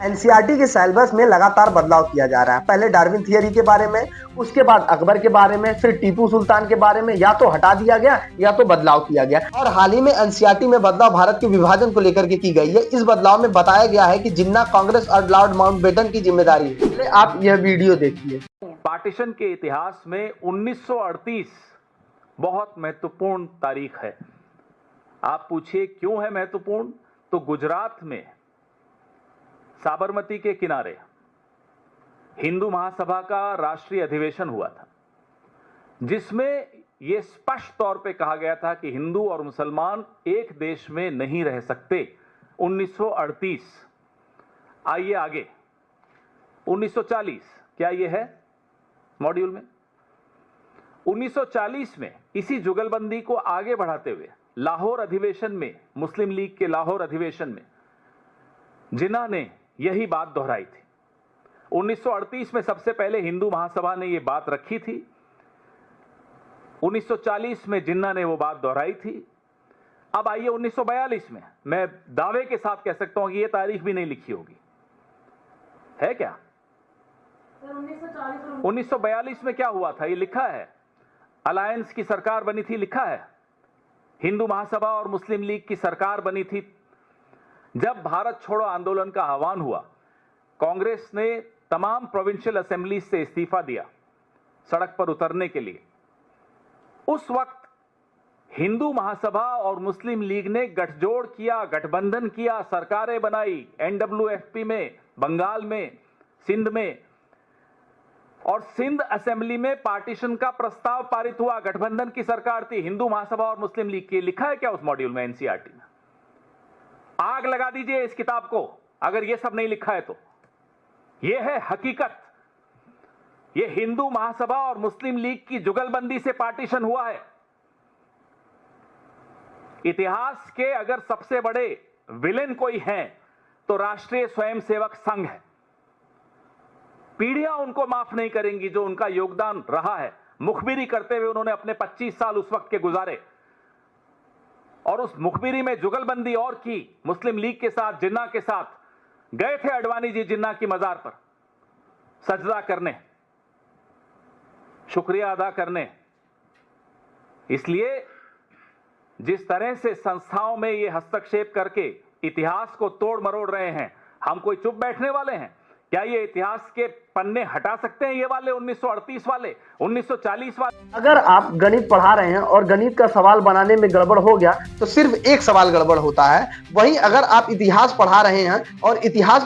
NCERT के syllabus में लगातार बदलाव किया जा रहा है। पहले डार्विन थियरी के बारे में, उसके बाद अकबर के बारे में, फिर टीपू सुल्तान के बारे में या तो हटा दिया गया या तो बदलाव किया गया। और हाल ही में एनसीईआरटी में बदलाव भारत के विभाजन को लेकर के की गई है। इस बदलाव में बताया गया है कि जिन्ना कांग्रेस और लॉर्ड माउंटबेटन की जिम्मेदारी है। आप यह वीडियो देखिए। पार्टीशन के इतिहास में 1938 बहुत महत्वपूर्ण तारीख है। आप पूछिए क्यों है महत्वपूर्ण? तो गुजरात में साबरमती के किनारे हिंदू महासभा का राष्ट्रीय अधिवेशन हुआ था, जिसमें यह स्पष्ट तौर पे कहा गया था कि हिंदू और मुसलमान एक देश में नहीं रह सकते। 1938। आइए आगे 1940, क्या यह है मॉड्यूल में? 1940 में इसी जुगलबंदी को आगे बढ़ाते हुए लाहौर अधिवेशन में, मुस्लिम लीग के लाहौर अधिवेशन में जिन्ना ने यही बात दोहराई थी। 1938 में सबसे पहले हिंदू महासभा ने यह बात रखी थी। 1940 में जिन्ना ने वो बात दोहराई थी। अब आइए 1942 में, मैं दावे के साथ कह सकता हूं कि यह तारीख भी नहीं लिखी होगी, है क्या? 1942 में क्या हुआ था ये लिखा है। अलायंस की सरकार बनी थी, लिखा है। हिंदू महासभा और मुस्लिम लीग की सरकार बनी थी। जब भारत छोड़ो आंदोलन का आह्वान हुआ, कांग्रेस ने तमाम प्रोविंशियल असेंबलीज से इस्तीफा दिया सड़क पर उतरने के लिए। उस वक्त हिंदू महासभा और मुस्लिम लीग ने गठजोड़ किया, गठबंधन किया, सरकारें बनाई एनडब्ल्यूएफपी में, बंगाल में, सिंध में, और सिंध असेंबली में पार्टीशन का प्रस्ताव पारित हुआ। गठबंधन की सरकार थी, हिंदू महासभा और मुस्लिम लीग की। लिखा है क्या उस मॉड्यूल में एनसीईआरटी में? आग लगा दीजिए इस किताब को अगर यह सब नहीं लिखा है तो। यह है हकीकत। यह हिंदू महासभा और मुस्लिम लीग की जुगलबंदी से पार्टीशन हुआ है। इतिहास के अगर सबसे बड़े विलेन कोई हैं तो राष्ट्रीय स्वयंसेवक संघ है। पीढ़ियां उनको माफ नहीं करेंगी जो उनका योगदान रहा है। मुखबिरी करते हुए उन्होंने अपने 25 साल उस वक्त के गुजारे, और उस मुखबिरी में जुगलबंदी और की मुस्लिम लीग के साथ, जिन्ना के साथ। गए थे अडवाणी जी जिन्ना की मजार पर सजदा करने, शुक्रिया अदा करने। इसलिए जिस तरह से संस्थाओं में ये हस्तक्षेप करके इतिहास को तोड़ मरोड़ रहे हैं, हम कोई चुप बैठने वाले हैं? क्या ये इतिहास के पन्ने हटा सकते हैं? ये वाले 1938 वाले, 1940 वाले? अगर आप गणित पढ़ा रहे हैं और गणित का सवाल बनाने में गड़बड़ हो गया तो सिर्फ एक सवाल गड़बड़ होता है। वहीं अगर आप इतिहास पढ़ा रहे हैं और इतिहास